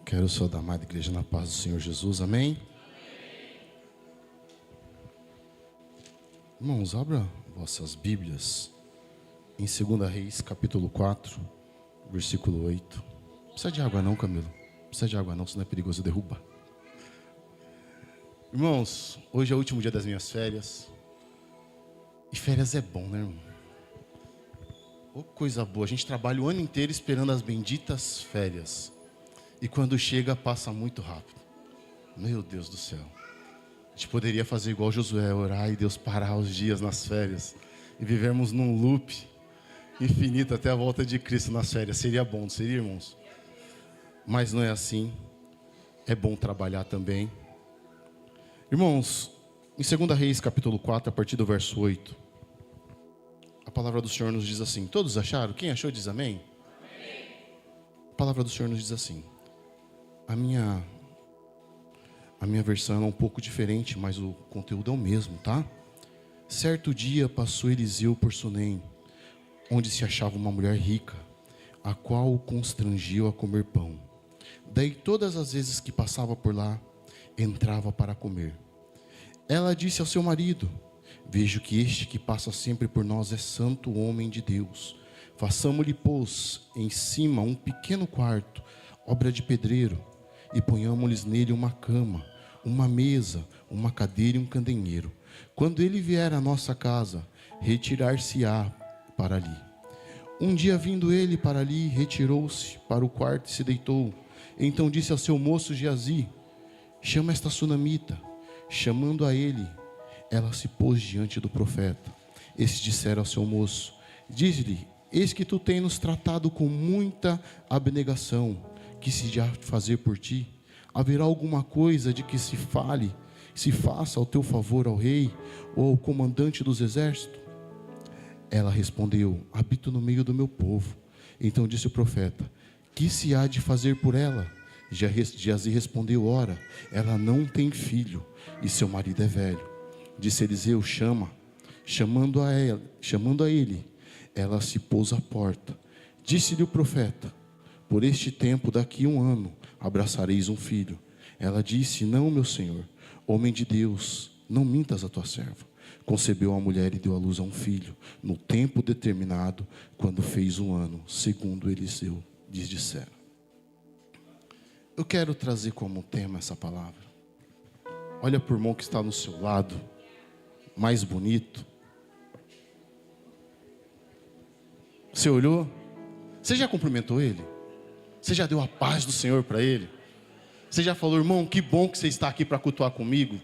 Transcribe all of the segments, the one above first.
Quero saudar a amada igreja na paz do Senhor Jesus, amém? Irmãos, abra vossas Bíblias em 2 Reis, capítulo 4, versículo 8. Não precisa de água não, Camilo. Não precisa de água não, senão é perigoso derrubar. Irmãos, hoje é o último dia das minhas férias. E férias é bom, né, irmão? Oh, coisa boa, a gente trabalha o ano inteiro esperando as benditas férias. E quando chega, passa muito rápido. Meu Deus do céu. A gente poderia fazer igual Josué, orar e Deus parar os dias nas férias. E vivermos num loop infinito até a volta de Cristo nas férias. Seria bom, não seria, irmãos? Mas não é assim. É bom trabalhar também. Irmãos, em 2 Reis, capítulo 4, a partir do verso 8. A palavra do Senhor nos diz assim. Todos acharam? Quem achou diz amém? Amém. A palavra do Senhor nos diz assim. A minha versão é um pouco diferente, mas o conteúdo é o mesmo, tá? Certo dia passou Eliseu por Sunem, onde se achava uma mulher rica, a qual o constrangiu a comer pão. Daí todas as vezes que passava por lá, entrava para comer. Ela disse ao seu marido: vejo que este que passa sempre por nós é santo homem de Deus. Façamo-lhe, pois, em cima um pequeno quarto, obra de pedreiro, e ponhamos-lhes nele uma cama, uma mesa, uma cadeira e um candeeiro. Quando ele vier à nossa casa, retirar-se-á para ali. Um dia, vindo ele para ali, retirou-se para o quarto e se deitou. Então disse ao seu moço Geazi: chama esta sunamita. Chamando a ele, ela se pôs diante do profeta. Este dissera ao seu moço: diz-lhe, eis que tu tens nos tratado com muita abnegação, que se há de fazer por ti? Haverá alguma coisa de que se faça ao teu favor ao rei ou ao comandante dos exércitos? Ela respondeu: habito no meio do meu povo. Então disse o profeta: que se há de fazer por ela? Geazi respondeu: ora, ela não tem filho e seu marido é velho. Disse Eliseu: chamando a ele, ela se pôs à porta. Disse-lhe o profeta: por este tempo, daqui 1 ano, abraçareis um filho. Ela disse: não, meu senhor, homem de Deus, não mintas a tua serva. Concebeu a mulher e deu à luz a um filho, no tempo determinado, quando fez 1 ano, segundo Eliseu lhes dissera. Eu quero trazer como tema essa palavra. Olha para o irmão que está no seu lado, mais bonito. Você olhou? Você já cumprimentou ele? Você já deu a paz do Senhor para ele? Você já falou: irmão, que bom que você está aqui para cultuar comigo?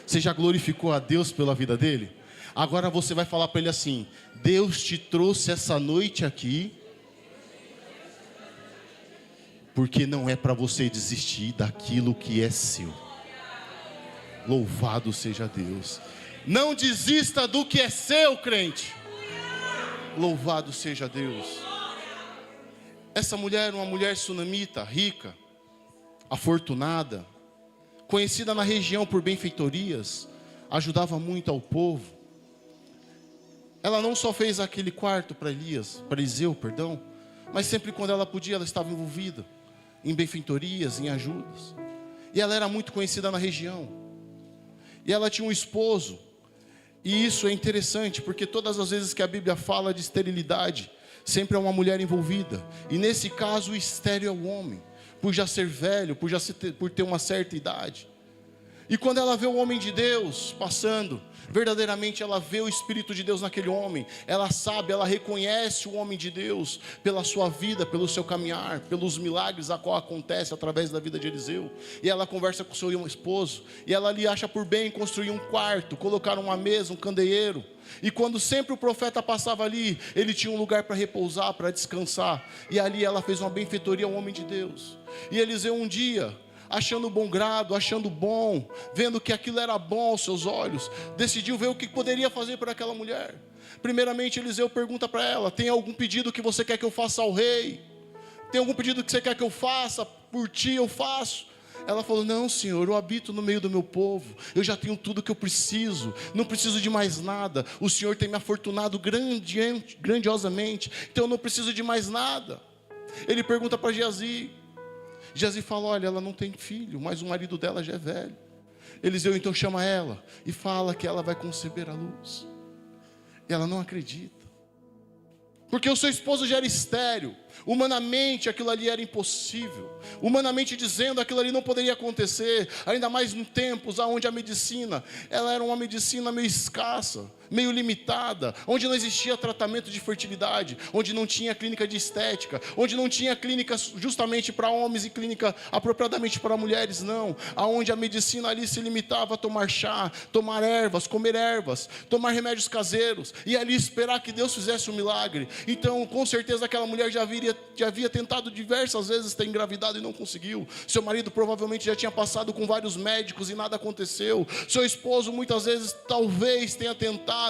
Você já glorificou a Deus pela vida dele? Agora você vai falar para ele assim: Deus te trouxe essa noite aqui, porque não é para você desistir daquilo que é seu. Louvado seja Deus. Não desista do que é seu, crente. Louvado seja Deus. Essa mulher era uma mulher sunamita, rica, afortunada, conhecida na região por benfeitorias, ajudava muito ao povo. Ela não só fez aquele quarto para Eliseu, mas sempre quando ela podia, ela estava envolvida em benfeitorias, em ajudas. E ela era muito conhecida na região. E ela tinha um esposo. E isso é interessante, porque todas as vezes que a Bíblia fala de esterilidade, sempre é uma mulher envolvida. E nesse caso o estéril é o homem, por já ser velho, por ter uma certa idade. E quando ela vê o homem de Deus passando, verdadeiramente ela vê o Espírito de Deus naquele homem. Ela sabe, ela reconhece o homem de Deus pela sua vida, pelo seu caminhar, pelos milagres a qual acontece através da vida de Eliseu. E ela conversa com o seu esposo, e ela ali acha por bem construir um quarto, colocar uma mesa, um candeeiro. E quando sempre o profeta passava ali, ele tinha um lugar para repousar, para descansar. E ali ela fez uma benfeitoria ao homem de Deus. E Eliseu um dia, achando bom grado, achando bom, vendo que aquilo era bom aos seus olhos, decidiu ver o que poderia fazer por aquela mulher. Primeiramente Eliseu pergunta para ela: tem algum pedido que você quer que eu faça ao rei? Tem algum pedido que você quer que eu faça? Por ti eu faço. Ela falou: não, Senhor, eu habito no meio do meu povo, eu já tenho tudo que eu preciso, não preciso de mais nada. O Senhor tem me afortunado grandiosamente, então eu não preciso de mais nada. Ele pergunta para Geazi: Geazi fala, olha, ela não tem filho, mas o marido dela já é velho. Eliseu então chama ela e fala que ela vai conceber a luz. E ela não acredita. Porque o seu esposo já era estéril. Humanamente aquilo ali era impossível. Humanamente dizendo, aquilo ali não poderia acontecer. Ainda mais em tempos onde a medicina, ela era uma medicina meio escassa, meio limitada, onde não existia tratamento de fertilidade, onde não tinha clínica de estética, onde não tinha clínica justamente para homens e clínica apropriadamente para mulheres, não. Aonde a medicina ali se limitava a tomar chá, tomar ervas, comer ervas, tomar remédios caseiros e ali esperar que Deus fizesse um milagre. Então, com certeza aquela mulher já havia tentado diversas vezes ter engravidado e não conseguiu. Seu marido provavelmente já tinha passado com vários médicos e nada aconteceu. Seu esposo muitas vezes talvez tenha tentado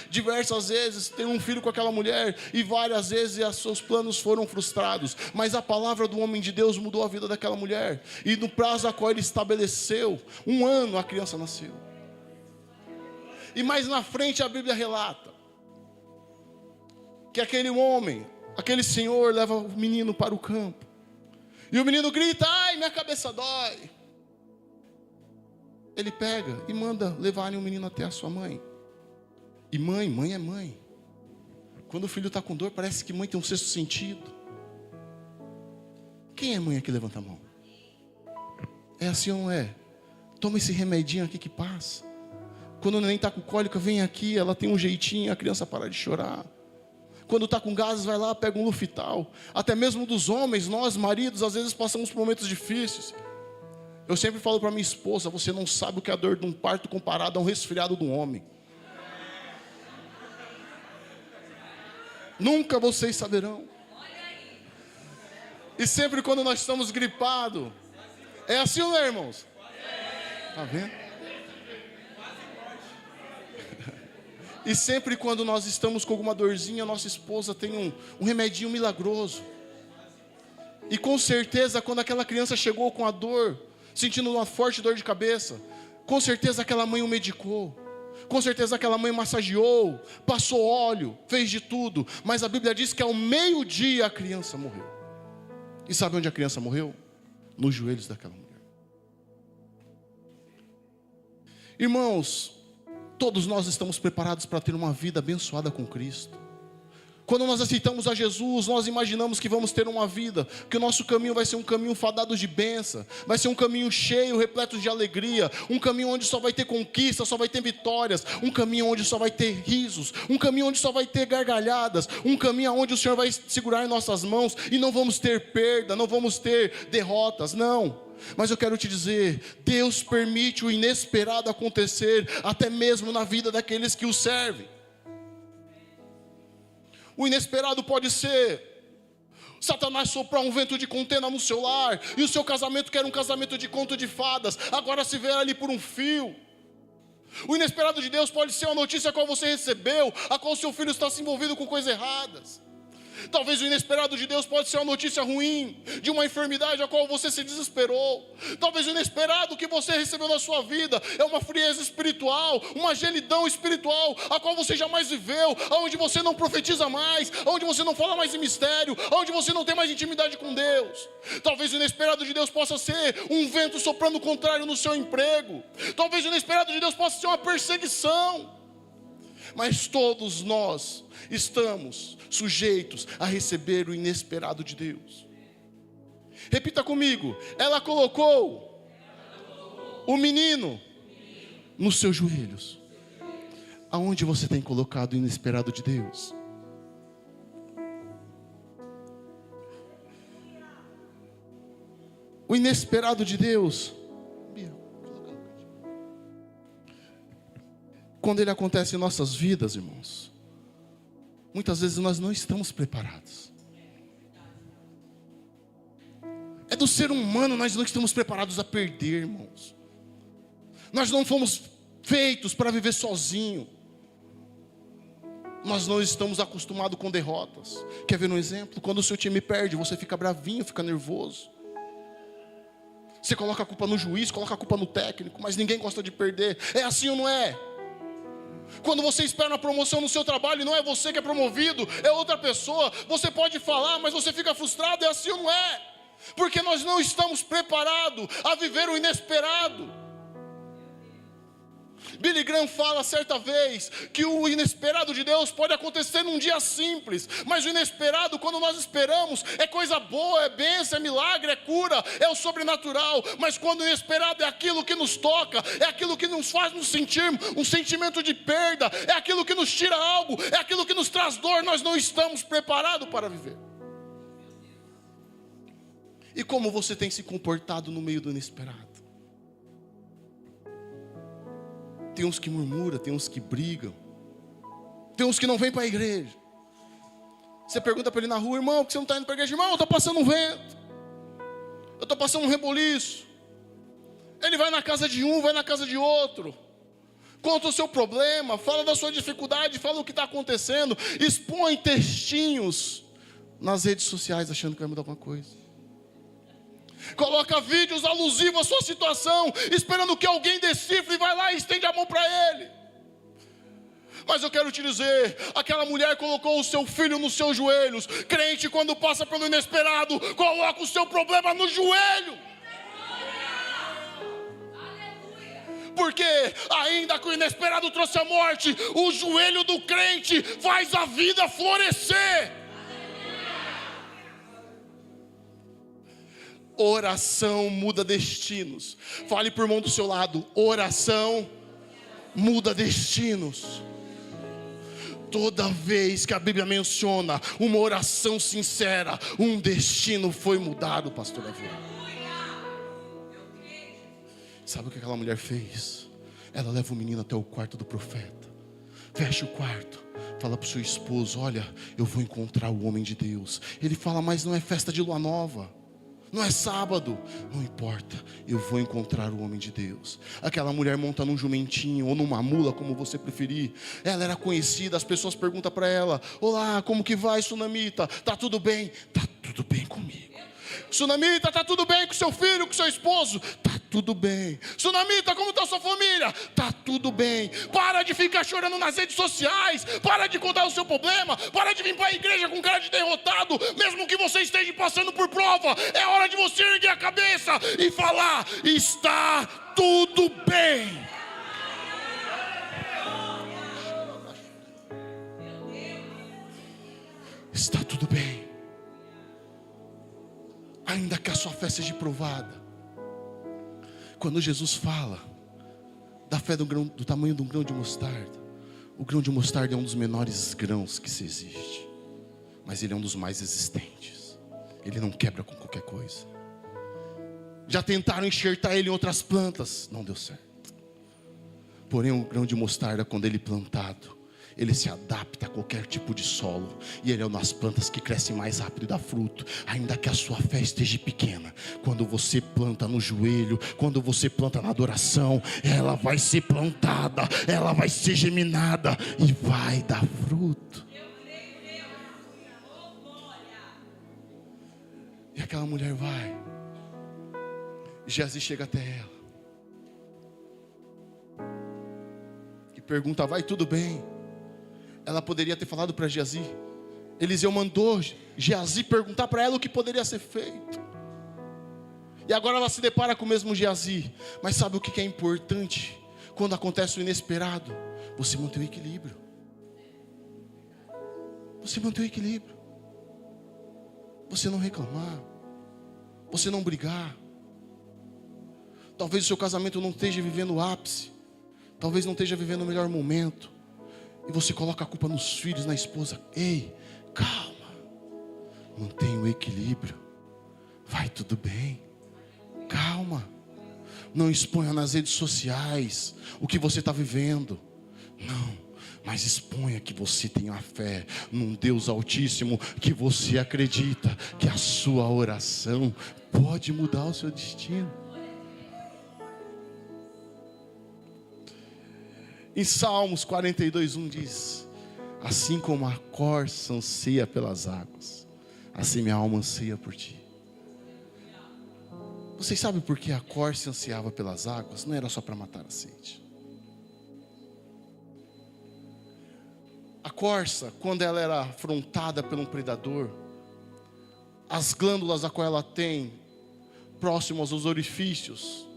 diversas vezes ter um filho com aquela mulher e várias vezes os seus planos foram frustrados, mas a palavra do homem de Deus mudou a vida daquela mulher, e no prazo a qual ele estabeleceu, 1 ano, a criança nasceu. E mais na frente a Bíblia relata que aquele homem, aquele senhor leva o menino para o campo, e o menino grita, ai, minha cabeça dói. Ele pega e manda levarem o menino até a sua mãe. E mãe é mãe. Quando o filho está com dor, parece que mãe tem um sexto sentido. Quem é mãe aqui? Levanta a mão. É assim ou não é? Toma esse remedinho aqui que passa. Quando o neném está com cólica, vem aqui, ela tem um jeitinho, a criança para de chorar. Quando está com gases, vai lá, pega um Lufital. Até mesmo dos homens, nós maridos, às vezes passamos por momentos difíceis. Eu sempre falo para minha esposa, você não sabe o que é a dor de um parto comparado a um resfriado de um homem. Nunca vocês saberão. E sempre quando nós estamos gripados, é assim ou não é, irmãos? Está vendo? E sempre quando nós estamos com alguma dorzinha, nossa esposa tem um remedinho milagroso. E com certeza quando aquela criança chegou com a dor, sentindo uma forte dor de cabeça, com certeza aquela mãe o medicou. Com certeza aquela mãe massageou, passou óleo, fez de tudo. Mas a Bíblia diz que ao meio-dia a criança morreu. E sabe onde a criança morreu? Nos joelhos daquela mulher. Irmãos, todos nós estamos preparados para ter uma vida abençoada com Cristo. Quando nós aceitamos a Jesus, nós imaginamos que vamos ter uma vida, que o nosso caminho vai ser um caminho fadado de bênção, vai ser um caminho cheio, repleto de alegria, um caminho onde só vai ter conquista, só vai ter vitórias, um caminho onde só vai ter risos, um caminho onde só vai ter gargalhadas, um caminho onde o Senhor vai segurar em nossas mãos e não vamos ter perda, não vamos ter derrotas, não. Mas eu quero te dizer, Deus permite o inesperado acontecer, até mesmo na vida daqueles que o servem. O inesperado pode ser Satanás soprar um vento de contenda no seu lar, e o seu casamento, que era um casamento de conto de fadas, agora se vê ali por um fio. O inesperado de Deus pode ser uma notícia a qual você recebeu, a qual seu filho está se envolvido com coisas erradas. Talvez o inesperado de Deus pode ser uma notícia ruim, de uma enfermidade a qual você se desesperou. Talvez o inesperado que você recebeu na sua vida é uma frieza espiritual, uma gelidão espiritual, a qual você jamais viveu, onde você não profetiza mais, onde você não fala mais em mistério, onde você não tem mais intimidade com Deus. Talvez o inesperado de Deus possa ser um vento soprando contrário no seu emprego. Talvez o inesperado de Deus possa ser uma perseguição. Mas todos nós estamos sujeitos a receber o inesperado de Deus. Repita comigo: ela colocou o menino nos seus joelhos. Aonde você tem colocado o inesperado de Deus? O inesperado de Deus, quando ele acontece em nossas vidas, irmãos, muitas vezes nós não estamos preparados. É do ser humano, nós não estamos preparados a perder, irmãos. Nós não fomos feitos para viver sozinho. Nós não estamos acostumados com derrotas. Quer ver um exemplo? Quando o seu time perde, você fica bravinho, fica nervoso. Você coloca a culpa no juiz, coloca a culpa no técnico, mas ninguém gosta de perder. É assim ou não é? Quando você espera uma promoção no seu trabalho, não é você que é promovido, é outra pessoa. Você pode falar, mas você fica frustrado, é assim ou não é? porque nós não estamos preparados a viver o inesperado. Billy Graham fala certa vez que o inesperado de Deus pode acontecer num dia simples, mas o inesperado, quando nós esperamos, é coisa boa, é bênção, é milagre, é cura, é o sobrenatural. Mas quando o inesperado é aquilo que nos toca, é aquilo que nos faz nos sentir um sentimento de perda, é aquilo que nos tira algo, é aquilo que nos traz dor, nós não estamos preparados para viver. E como você tem se comportado no meio do inesperado? Tem uns que murmuram, tem uns que brigam, tem uns que não vêm para a igreja. Você pergunta para ele na rua: irmão, por que você não está indo para a igreja? Irmão, eu estou passando um vento, eu estou passando um reboliço. Ele vai na casa de um, vai na casa de outro, conta o seu problema, fala da sua dificuldade, fala o que está acontecendo, expõe textinhos nas redes sociais achando que vai mudar alguma coisa. Coloca vídeos alusivos à sua situação, esperando que alguém decifre e vai lá e estende a mão para ele. Mas eu quero te dizer, aquela mulher colocou o seu filho nos seus joelhos. Crente, quando passa pelo inesperado, coloca o seu problema no joelho. Porque ainda que o inesperado trouxe a morte, o joelho do crente faz a vida florescer. Oração muda destinos. Fale por mão do seu lado: oração muda destinos. Toda vez que a Bíblia menciona uma oração sincera, um destino foi mudado, pastor Davi. Sabe o que aquela mulher fez? Ela leva o menino até o quarto do profeta, fecha o quarto, fala para o seu esposo: olha, eu vou encontrar o homem de Deus. Ele fala: mas não é festa de lua nova, não é sábado. Não importa, eu vou encontrar o homem de Deus. Aquela mulher monta num jumentinho ou numa mula, como você preferir. Ela era conhecida, as pessoas perguntam para ela: olá, como que vai, Sunamita? Tá tudo bem? Tá tudo bem comigo. Sunamita, tá tudo bem com seu filho, com seu esposo? Tá tudo bem. Sunamita, como está sua família? Tá tudo bem. Para de ficar chorando nas redes sociais, para de contar o seu problema, para de vir para a igreja com cara de derrotado. Mesmo que você esteja passando por prova, é hora de você erguer a cabeça e falar: está tudo bem. Está tudo bem. Ainda que a sua fé seja provada. Quando Jesus fala da fé do tamanho de um grão de mostarda, o grão de mostarda é um dos menores grãos que se existe, mas ele é um dos mais resistentes. Ele não quebra com qualquer coisa. Já tentaram enxertar ele em outras plantas, não deu certo. Porém, o grão de mostarda, quando ele plantado, ele se adapta a qualquer tipo de solo, e ele é uma das plantas que cresce mais rápido e dá fruto. Ainda que a sua fé esteja pequena, quando você planta no joelho, quando você planta na adoração, ela vai ser plantada, ela vai ser geminada e vai dar fruto. E aquela mulher vai, Geazi chega até ela e pergunta: vai tudo bem? Ela poderia ter falado para Geazi. Eliseu mandou Geazi perguntar para ela o que poderia ser feito. E agora ela se depara com o mesmo Geazi. Mas sabe o que é importante quando acontece o inesperado? Você manter o equilíbrio. Você manter o equilíbrio. Você não reclamar. Você não brigar. Talvez o seu casamento não esteja vivendo o ápice. Talvez não esteja vivendo o melhor momento. E você coloca a culpa nos filhos, na esposa. Ei, calma. Mantenha o equilíbrio. Vai tudo bem. Calma. Não exponha nas redes sociais o que você está vivendo. Não. Mas exponha que você tem a fé num Deus Altíssimo, que você acredita que a sua oração pode mudar o seu destino. Em Salmos 42:1 diz: assim como a corça anseia pelas águas, assim minha alma anseia por ti. Vocês sabem por que a corça ansiava pelas águas? Não era só para matar a sede. A corça, quando ela era afrontada por um predador, as glândulas a qual ela tem, próximas aos orifícios,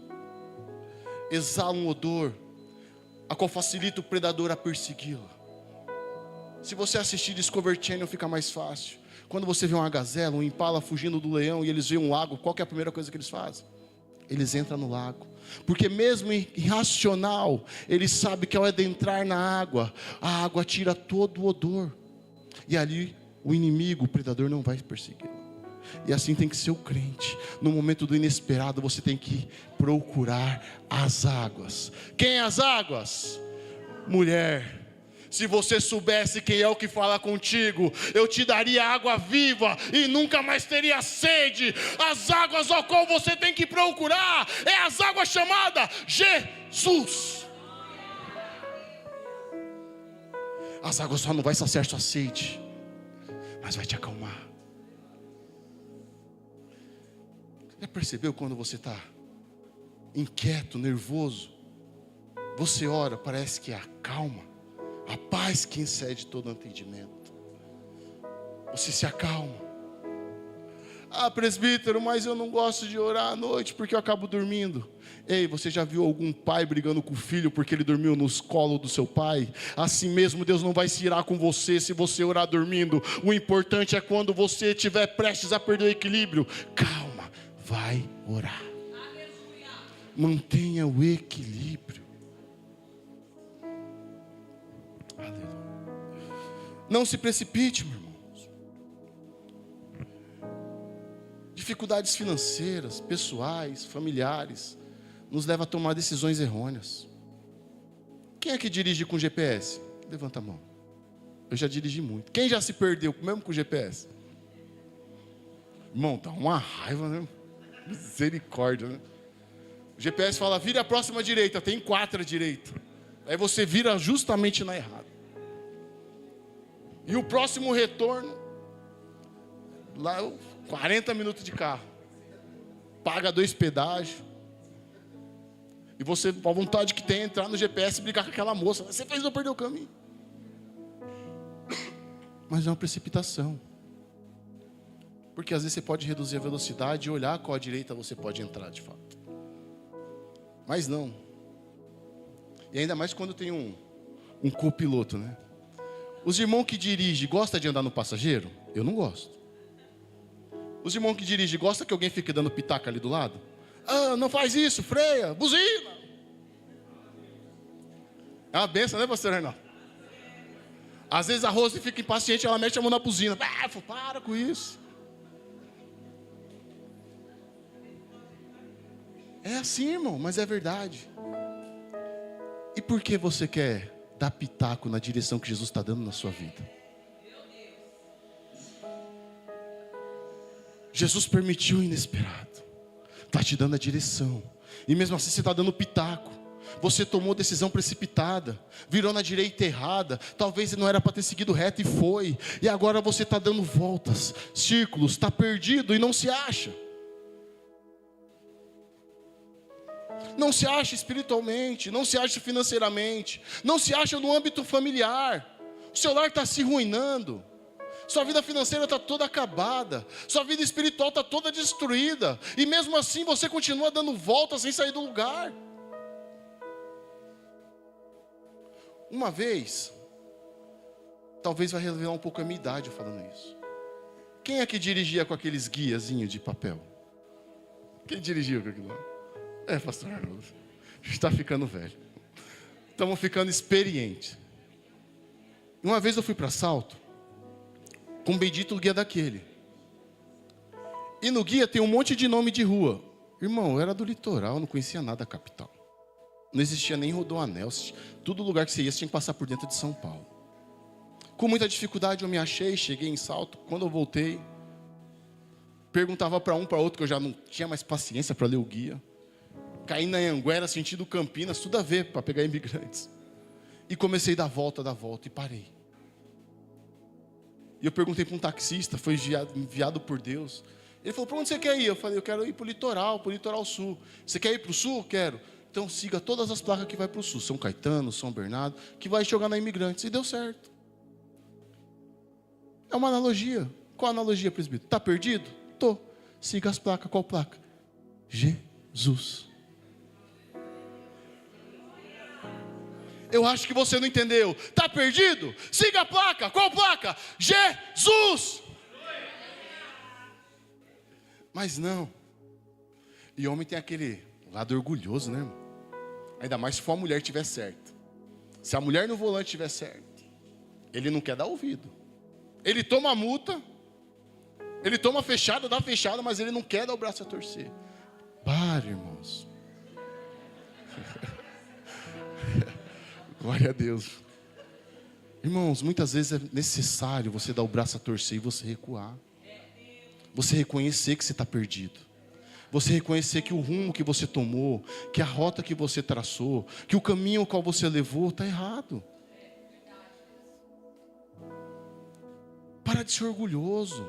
exala um odor, a qual facilita o predador a persegui-la. Se você assistir Discovery Channel fica mais fácil. Quando você vê uma gazela, um impala fugindo do leão e eles veem um lago, qual que é a primeira coisa que eles fazem? Eles entram no lago. Porque mesmo irracional, eles sabem que ao adentrar na água, a água tira todo o odor. E ali o inimigo, o predador não vai persegui-lo. E assim tem que ser o crente. No momento do inesperado você tem que procurar as águas. Quem é as águas? Mulher. Se você soubesse quem é o que fala contigo, eu te daria água viva e nunca mais teria sede. As águas ao qual você tem que procurar é as águas chamadas Jesus. As águas só não vai saciar sua sede, mas vai te acalmar. Já percebeu quando você está inquieto, nervoso? Você ora, parece que acalma. A paz que excede todo entendimento. Você se acalma. Ah, presbítero, mas eu não gosto de orar à noite porque eu acabo dormindo. Ei, você já viu algum pai brigando com o filho porque ele dormiu nos colos do seu pai? Assim mesmo Deus não vai se irar com você se você orar dormindo. O importante é quando você estiver prestes a perder o equilíbrio. Calma, vai orar. Mantenha o equilíbrio. Não se precipite, meus irmãos. Dificuldades financeiras, pessoais, familiares, nos leva a tomar decisões errôneas. Quem é que dirige com GPS? Levanta a mão. Eu já dirigi muito. Quem já se perdeu, mesmo com GPS? Irmão, dá uma raiva, né? Misericórdia, né? O GPS fala, vire a próxima direita, tem 4 à direita. Aí você vira justamente na errada. E o próximo retorno, lá 40 minutos de carro. Paga 2 pedágios. E você, a vontade que tem é entrar no GPS e brigar com aquela moça. Você fez eu perder o caminho. Mas é uma precipitação. Porque às vezes você pode reduzir a velocidade e olhar qual a direita você pode entrar de fato. Mas não. E ainda mais quando tem um copiloto, né? Os irmãos que dirigem gostam de andar no passageiro? Eu não gosto. Os irmãos que dirigem gostam que alguém fique dando pitaca ali do lado? Ah, não faz isso, freia, buzina. É uma benção, né, pastor Arnaldo? Às vezes a Rose fica impaciente, ela mete a mão na buzina. Ah, para com isso. É assim, irmão, mas é verdade. E por que você quer dar pitaco na direção que Jesus está dando na sua vida? Jesus permitiu o inesperado. Está te dando a direção. E mesmo assim você está dando pitaco. Você tomou decisão precipitada. Virou na direita errada. Talvez não era para ter seguido reto e foi. E agora você está dando voltas, círculos. Está perdido e não se acha. Não se acha espiritualmente, não se acha financeiramente, não se acha no âmbito familiar. O seu lar está se ruinando, sua vida financeira está toda acabada, sua vida espiritual está toda destruída, e mesmo assim você continua dando voltas sem sair do lugar. Uma vez, talvez vai revelar um pouco a minha idade eu falando isso. Quem é que dirigia com aqueles guiazinhos de papel? Quem dirigia com aquilo? É, pastor Arnaldo, a gente está ficando velho. Estamos ficando experientes. Uma vez eu fui para Salto, com um bendito guia daquele. E no guia tem um monte de nome de rua. Irmão, eu era do litoral, não conhecia nada da capital. Não existia nem Rodoanel. Todo lugar que você ia, você tinha que passar por dentro de São Paulo. Com muita dificuldade eu me achei, cheguei em Salto. Quando eu voltei, perguntava para um, para outro, que eu já não tinha mais paciência para ler o guia. Caí na Anhanguera, sentido Campinas, tudo a ver para pegar imigrantes. E comecei a dar volta e parei. E eu perguntei para um taxista, foi enviado por Deus. Ele falou, para onde você quer ir? Eu falei, eu quero ir para o litoral sul. Você quer ir para o sul? Quero. Então siga todas as placas que vai para o sul. São Caetano, São Bernardo, que vai jogar na imigrantes. E deu certo. É uma analogia. Qual a analogia, presbítero? Está perdido? Tô. Siga as placas. Qual placa? Jesus. Eu acho que você não entendeu. Está perdido? Siga a placa. Qual placa? Jesus. Mas não. E homem tem aquele lado orgulhoso, né, irmão? Ainda mais se for a mulher estiver certa. Se a mulher no volante estiver certa, ele não quer dar ouvido. Ele toma a multa, ele toma a fechada, dá a fechada, mas ele não quer dar o braço a torcer. Para, irmãos. Glória a Deus. Irmãos, muitas vezes é necessário você dar o braço a torcer e você recuar. Você reconhecer que você está perdido. Você reconhecer que o rumo que você tomou, que a rota que você traçou, que o caminho ao qual você levou está errado. Para de ser orgulhoso.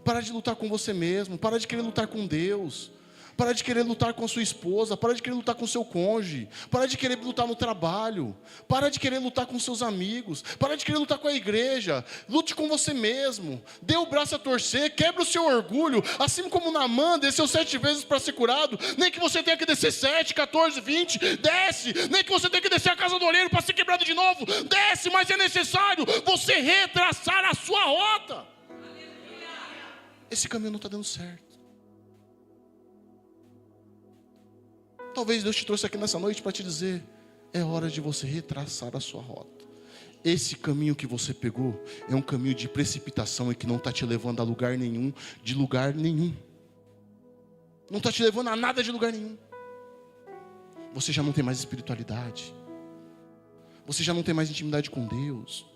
Para de lutar com você mesmo. Para de querer lutar com Deus. Para de querer lutar com a sua esposa. Para de querer lutar com o seu cônjuge. Para de querer lutar no trabalho. Para de querer lutar com seus amigos. Para de querer lutar com a igreja. Lute com você mesmo. Dê o braço a torcer. Quebra o seu orgulho. Assim como Naamã desceu 7 vezes para ser curado. Nem que você tenha que descer 7, 14, 20. Desce. Nem que você tenha que descer a casa do olheiro para ser quebrado de novo. Desce, mas é necessário você retraçar a sua rota. Esse caminho não está dando certo. Talvez Deus te trouxe aqui nessa noite para te dizer: é hora de você retraçar a sua rota. Esse caminho que você pegou é um caminho de precipitação e que não está te levando a lugar nenhum, de lugar nenhum. Não está te levando a nada de lugar nenhum. Você já não tem mais espiritualidade. Você já não tem mais intimidade com Deus.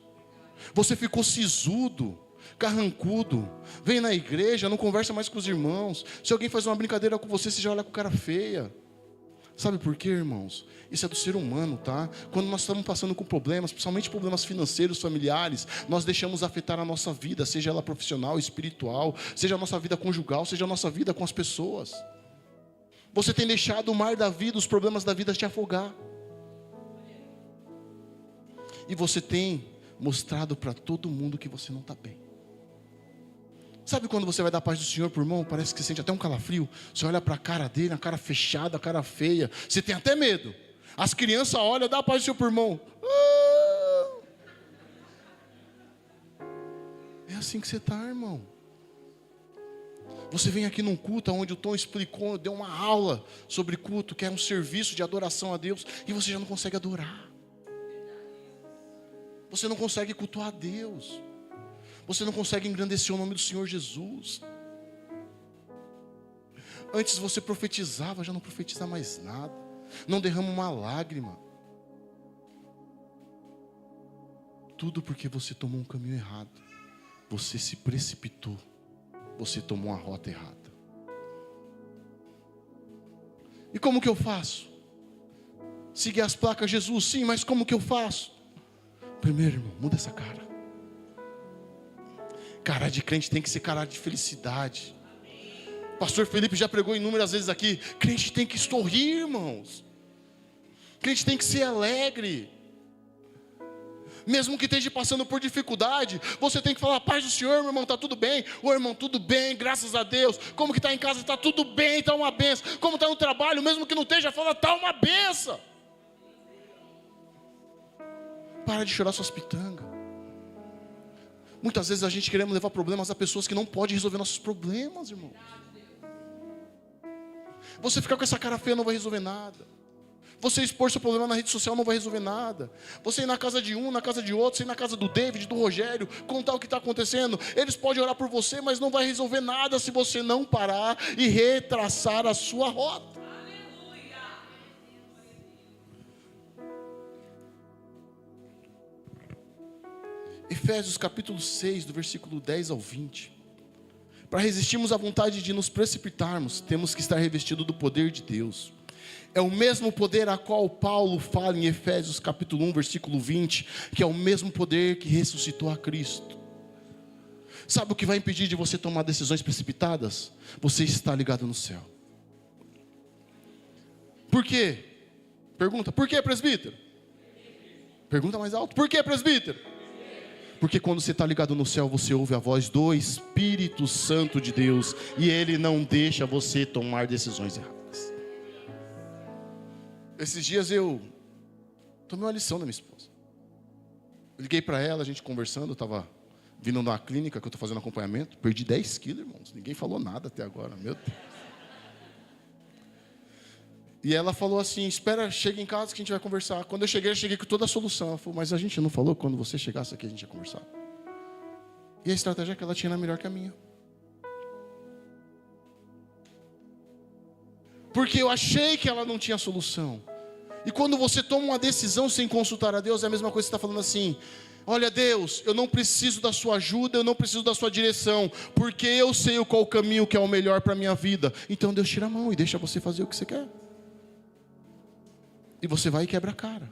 Você ficou sisudo, carrancudo. Vem na igreja, não conversa mais com os irmãos. Se alguém faz uma brincadeira com você, você já olha com cara feia. Sabe por quê, irmãos? Isso é do ser humano, tá? Quando nós estamos passando com problemas, principalmente problemas financeiros, familiares, nós deixamos afetar a nossa vida, seja ela profissional, espiritual, seja a nossa vida conjugal, seja a nossa vida com as pessoas. Você tem deixado o mar da vida, os problemas da vida te afogar. E você tem mostrado para todo mundo que você não está bem. Sabe quando você vai dar a paz do Senhor por irmão? Parece que você sente até um calafrio. Você olha para a cara dele, a cara fechada, a cara feia. Você tem até medo. As crianças olham, dá a paz do Senhor por irmão. É assim que você está, irmão. Você vem aqui num culto onde o Tom explicou, deu uma aula sobre culto, que é um serviço de adoração a Deus, e você já não consegue adorar. Você não consegue cultuar a Deus. Você não consegue engrandecer o nome do Senhor Jesus. Antes você profetizava, já não profetiza mais nada. Não derrama uma lágrima. Tudo porque você tomou um caminho errado. Você se precipitou. Você tomou uma rota errada. E como que eu faço? Seguir as placas, Jesus, sim, mas como que eu faço? Primeiro, irmão, muda essa cara. Cara de crente tem que ser cara de felicidade. Pastor Felipe já pregou inúmeras vezes aqui. Crente tem que sorrir, irmãos. Crente tem que ser alegre. Mesmo que esteja passando por dificuldade, você tem que falar: paz do Senhor, meu irmão, está tudo bem? Ô irmão, tudo bem, graças a Deus. Como que está em casa? Está tudo bem, está uma benção. Como está no trabalho, mesmo que não esteja, fala: está uma benção. Para de chorar suas pitangas. Muitas vezes a gente queremos levar problemas a pessoas que não podem resolver nossos problemas, irmão. Você ficar com essa cara feia não vai resolver nada. Você expor seu problema na rede social não vai resolver nada. Você ir na casa de um, na casa de outro, você ir na casa do David, do Rogério, contar o que está acontecendo. Eles podem orar por você, mas não vai resolver nada se você não parar e retraçar a sua rota. Efésios capítulo 6, do versículo 10 ao 20. Para resistirmos à vontade de nos precipitarmos, temos que estar revestidos do poder de Deus. É o mesmo poder a qual Paulo fala em Efésios capítulo 1, versículo 20, que é o mesmo poder que ressuscitou a Cristo. Sabe o que vai impedir de você tomar decisões precipitadas? Você está ligado no céu. Por quê? Pergunta: por que, presbítero? Pergunta mais alto: por que, presbítero? Porque quando você está ligado no céu, você ouve a voz do Espírito Santo de Deus, e Ele não deixa você tomar decisões erradas. Esses dias eu tomei uma lição da minha esposa. Eu liguei para ela, a gente conversando, eu estava vindo na clínica que eu estou fazendo acompanhamento, perdi 10 quilos, irmãos, ninguém falou nada até agora, meu Deus. E ela falou assim, espera, chega em casa que a gente vai conversar. Quando eu cheguei com toda a solução. Ela falou, mas a gente não falou que quando você chegasse aqui a gente ia conversar. E a estratégia que ela tinha era melhor que a minha. Porque eu achei que ela não tinha solução. E quando você toma uma decisão sem consultar a Deus, é a mesma coisa que você está falando assim, olha Deus, eu não preciso da sua ajuda, eu não preciso da sua direção, porque eu sei qual o caminho que é o melhor para a minha vida. Então Deus tira a mão e deixa você fazer o que você quer. E você vai e quebra a cara.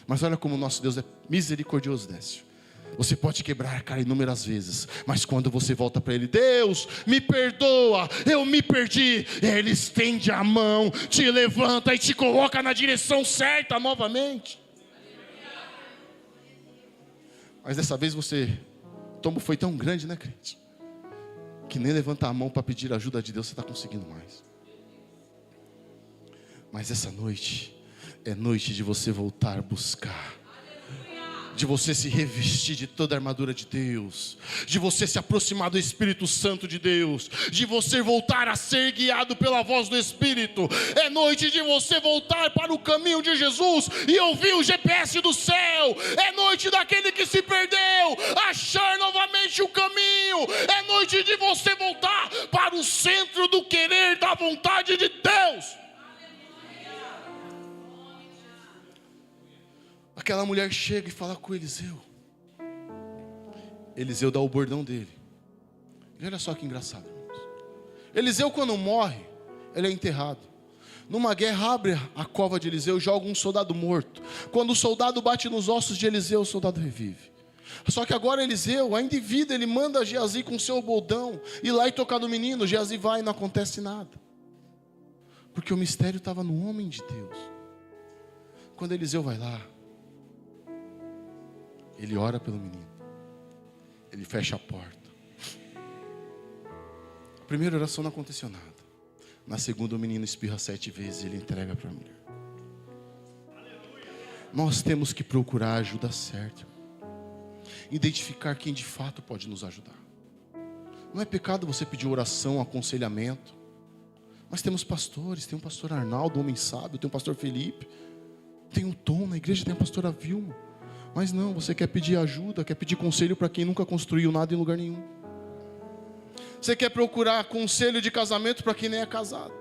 Mas olha como o nosso Deus é misericordioso, Décio. Você pode quebrar a cara inúmeras vezes, mas quando você volta para Ele, Deus, me perdoa, eu me perdi. Ele estende a mão, te levanta e te coloca na direção certa novamente. Mas dessa vez você, o tombo foi tão grande, né, crente? Que nem levantar a mão para pedir ajuda de Deus você está conseguindo mais. Mas essa noite é noite de você voltar a buscar, de você se revestir de toda a armadura de Deus, de você se aproximar do Espírito Santo de Deus, de você voltar a ser guiado pela voz do Espírito. É noite de você voltar para o caminho de Jesus e ouvir o GPS do céu. É noite daquele que se perdeu achar novamente o caminho. É noite de você voltar para o centro do querer, da vontade de Deus. Aquela mulher chega e fala com Eliseu. Eliseu dá o bordão dele. E olha só que engraçado, irmãos. Eliseu, quando morre, ele é enterrado. Numa guerra, abre a cova de Eliseu e joga um soldado morto. Quando o soldado bate nos ossos de Eliseu, o soldado revive. Só que agora Eliseu, ainda em vida, ele manda Geazi com seu bordão ir lá e tocar no menino. Geazi vai e não acontece nada. Porque o mistério estava no homem de Deus. Quando Eliseu vai lá, ele ora pelo menino. Ele fecha a porta. A primeira oração não aconteceu nada. Na segunda o menino espirra 7 vezes e ele entrega para a mulher. Nós temos que procurar a ajuda certa. Identificar quem de fato pode nos ajudar. Não é pecado você pedir oração, aconselhamento. Mas temos pastores, tem o pastor Arnaldo, homem sábio, tem o pastor Felipe, tem o Tom na igreja, tem a pastora Vilma. Mas não, você quer pedir ajuda, quer pedir conselho para quem nunca construiu nada em lugar nenhum. Você quer procurar conselho de casamento para quem nem é casado.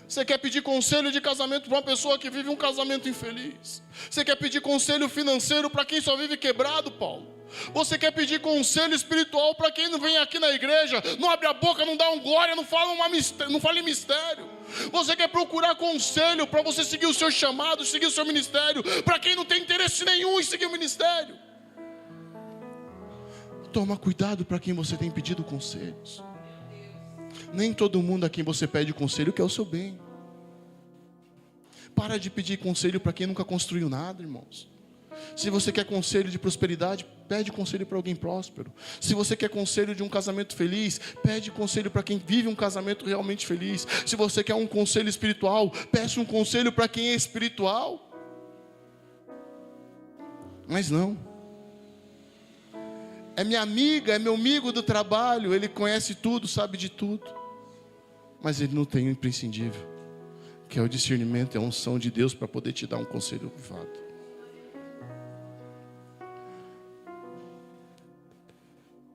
Você quer pedir conselho de casamento para uma pessoa que vive um casamento infeliz. Você quer pedir conselho financeiro para quem só vive quebrado, Paulo. Você quer pedir conselho espiritual para quem não vem aqui na igreja, não abre a boca, não dá um glória, não fala em mistério. Você quer procurar conselho para você seguir o seu chamado, seguir o seu ministério, para quem não tem interesse nenhum em seguir o ministério. Toma cuidado para quem você tem pedido conselhos. Nem todo mundo a quem você pede conselho quer o seu bem. Para de pedir conselho para quem nunca construiu nada, irmãos. Se você quer conselho de prosperidade, pede conselho para alguém próspero. Se você quer conselho de um casamento feliz, pede conselho para quem vive um casamento realmente feliz. Se você quer um conselho espiritual, peça um conselho para quem é espiritual. Mas não. É minha amiga, é meu amigo do trabalho, ele conhece tudo, sabe de tudo. Mas ele não tem o imprescindível, que é o discernimento, é a unção de Deus para poder te dar um conselho privado.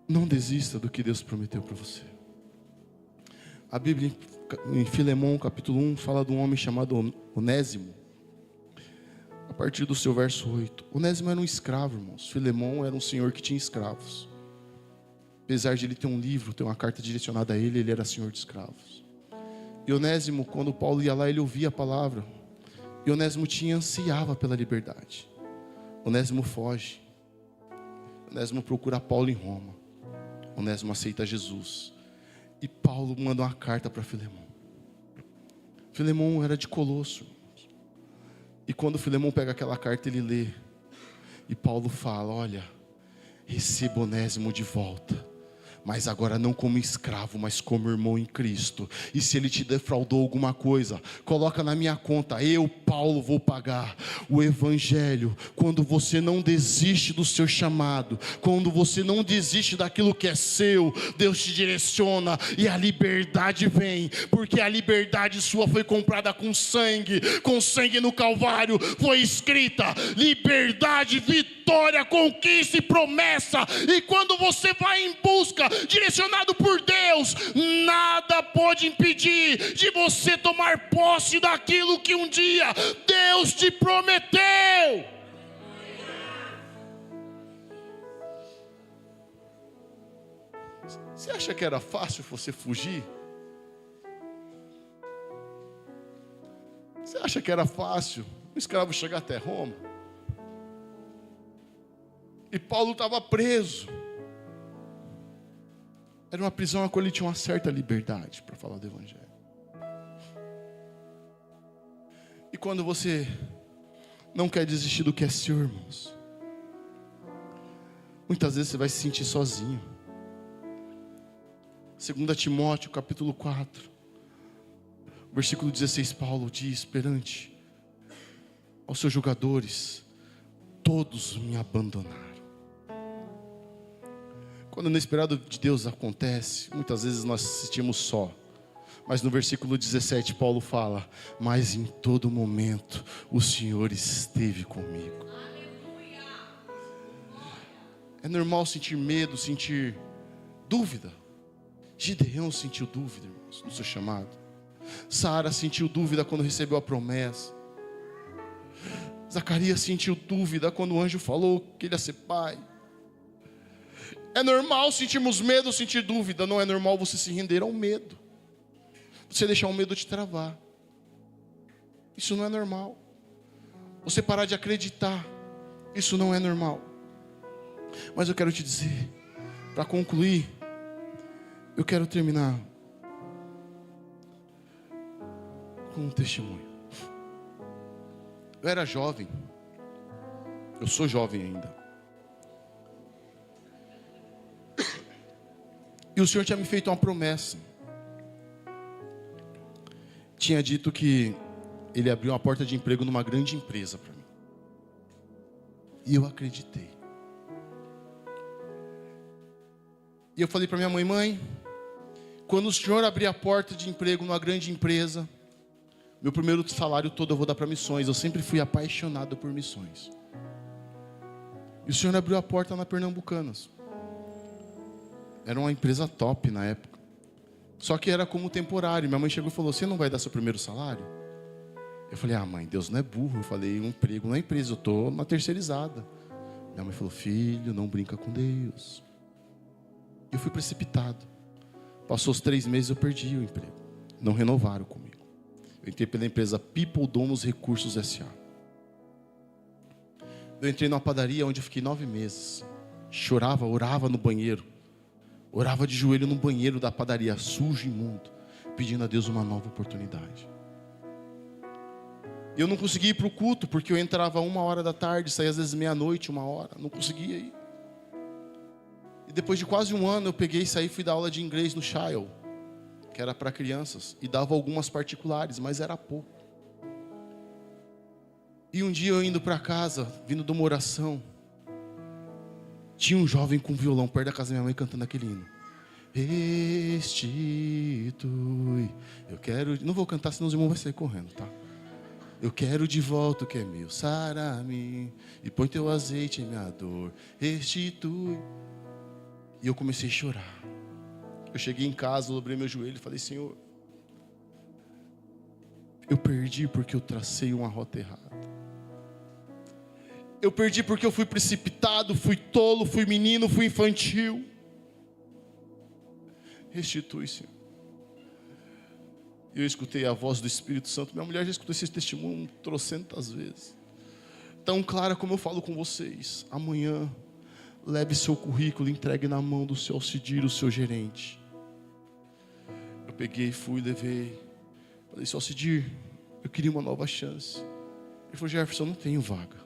Não desista do que Deus prometeu para você. A Bíblia, em Filemão, capítulo 1, fala de um homem chamado Onésimo. A partir do seu verso 8. Onésimo era um escravo, irmãos. Filemão era um senhor que tinha escravos. Apesar de ele ter um livro, ter uma carta direcionada a ele, ele era senhor de escravos. E Onésimo, quando Paulo ia lá, ele ouvia a palavra. E Onésimo ansiava pela liberdade. Onésimo foge. Onésimo procura Paulo em Roma. Onésimo aceita Jesus. E Paulo manda uma carta para Filemão. Filemão era de Colosso. E quando Filemão pega aquela carta, ele lê. E Paulo fala: olha, receba Onésimo de volta, mas agora não como escravo, mas como irmão em Cristo. E se ele te defraudou alguma coisa, coloca na minha conta, eu, Paulo, vou pagar. O Evangelho, quando você não desiste do seu chamado, quando você não desiste daquilo que é seu, Deus te direciona e a liberdade vem, porque a liberdade sua foi comprada com sangue no Calvário, foi escrita: liberdade, vitória, conquista e promessa. E quando você vai em busca, direcionado por Deus, nada pode impedir de você tomar posse daquilo que um dia Deus te prometeu. Você acha que era fácil você fugir? Você acha que era fácil um escravo chegar até Roma? E Paulo estava preso. Era uma prisão a qual ele tinha uma certa liberdade para falar do Evangelho. E quando você não quer desistir do que é seu, irmãos, muitas vezes você vai se sentir sozinho. 2 Timóteo capítulo 4, versículo 16, Paulo diz perante aos seus julgadores: todos me abandonaram. Quando o inesperado de Deus acontece, muitas vezes nós assistimos só. Mas no versículo 17 Paulo fala: mas em todo momento o Senhor esteve comigo. É normal sentir medo, sentir dúvida. Gideão sentiu dúvida, irmãos, no seu chamado. Sara sentiu dúvida quando recebeu a promessa. Zacarias sentiu dúvida quando o anjo falou que ele ia ser pai. É normal sentirmos medo, sentir dúvida. Não é normal você se render ao medo, você deixar o medo te travar. Isso não é normal. Você parar de acreditar, isso não é normal. Mas eu quero te dizer, para concluir, eu quero terminar com um testemunho. Eu era jovem, eu sou jovem ainda, e o Senhor tinha me feito uma promessa. Tinha dito que Ele abriu uma porta de emprego numa grande empresa para mim. E eu acreditei. E eu falei para minha mãe: mãe, quando o Senhor abrir a porta de emprego numa grande empresa, meu primeiro salário todo eu vou dar para missões. Eu sempre fui apaixonado por missões. E o Senhor abriu a porta na Pernambucanas. Era uma empresa top na época. Só que era como temporário. Minha mãe chegou e falou: você não vai dar seu primeiro salário? Eu falei: ah, mãe, Deus não é burro. Eu falei: um emprego na empresa, eu estou na terceirizada. Minha mãe falou: filho, não brinca com Deus. Eu fui precipitado. Passou os 3 meses, eu perdi o emprego. Não renovaram comigo. Eu entrei pela empresa People Domus Recursos S.A. Eu entrei numa padaria onde eu fiquei 9 meses. Chorava, orava no banheiro. Orava de joelho no banheiro da padaria, sujo e imundo, pedindo a Deus uma nova oportunidade. Eu não conseguia ir para o culto, porque eu entrava 1h da tarde, saía às vezes meia-noite, 1h. Não conseguia ir. E depois de quase 1 ano, eu peguei e saí e fui dar aula de inglês no Child, que era para crianças, e dava algumas particulares, mas era pouco. E um dia eu indo para casa, vindo de uma oração, tinha um jovem com violão perto da casa da minha mãe cantando aquele hino: restitui. Eu quero, não vou cantar senão os irmãos vão sair correndo, tá? Eu quero de volta o que é meu, sara-me e põe teu azeite em minha dor, restitui. E eu comecei a chorar. Eu cheguei em casa, dobrei meu joelho e falei: Senhor, eu perdi porque eu tracei uma rota errada. Eu perdi porque eu fui precipitado, fui tolo, fui menino, fui infantil. Restitui, Senhor. Eu escutei a voz do Espírito Santo. Minha mulher já escutou esse testemunho trocentas vezes. Tão clara como eu falo com vocês. Amanhã, leve seu currículo, entregue na mão do seu auxiliar, o seu gerente. Eu peguei, fui, levei. Falei: seu auxiliar, eu queria uma nova chance. Ele falou: Jefferson, eu não tenho vaga.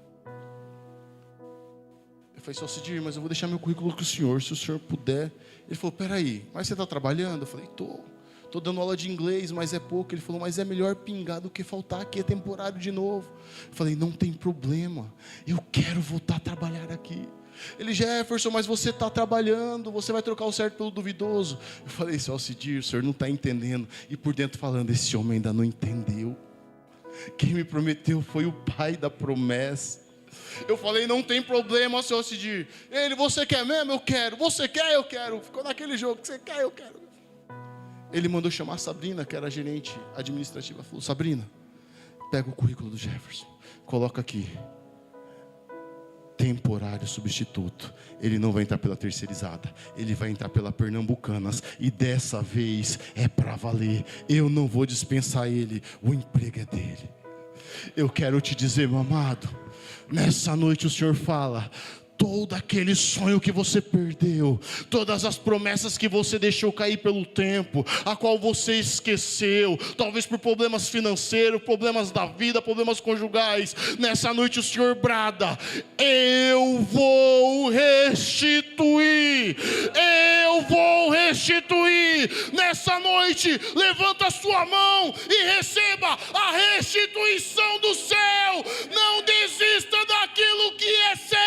Eu falei, só Cidir, mas eu vou deixar meu currículo com o senhor, se o senhor puder. Ele falou, peraí, mas você está trabalhando? Eu falei, estou dando aula de inglês, mas é pouco. Ele falou, mas é melhor pingar do que faltar, aqui é temporário de novo. Eu falei, não tem problema, eu quero voltar a trabalhar aqui. Ele, Jefferson, mas você está trabalhando, você vai trocar o certo pelo duvidoso. Eu falei, só Cidir, o senhor não está entendendo. E por dentro falando, esse homem ainda não entendeu. Quem me prometeu foi o pai da promessa. Eu falei, não tem problema, senhor Cidir. Ele, você quer mesmo? Eu quero. Você quer? Eu quero. Ficou naquele jogo, você quer? Eu quero. Ele mandou chamar a Sabrina, que era a gerente administrativa. Falou, Sabrina, pega o currículo do Jefferson, coloca aqui, temporário substituto. Ele não vai entrar pela terceirizada, ele vai entrar pela Pernambucanas, e dessa vez é para valer. Eu não vou dispensar ele, o emprego é dele. Eu quero te dizer, meu amado, nessa noite o Senhor fala, todo aquele sonho que você perdeu, todas as promessas que você deixou cair pelo tempo, a qual você esqueceu, talvez por problemas financeiros, problemas da vida, problemas conjugais, nessa noite o Senhor brada, eu vou restituir, eu vou restituir. Nessa noite, levanta a sua mão e receba a restituição do céu. Não desista daquilo que é seu.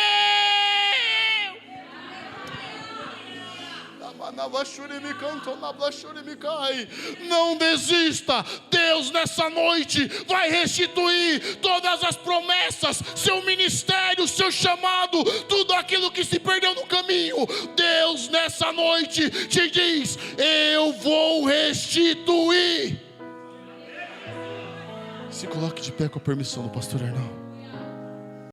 Não desista. Deus nessa noite vai restituir todas as promessas, seu ministério, seu chamado, tudo aquilo que se perdeu no caminho. Deus nessa noite te diz, eu vou restituir. Se coloque de pé com a permissão do pastor Arnaldo.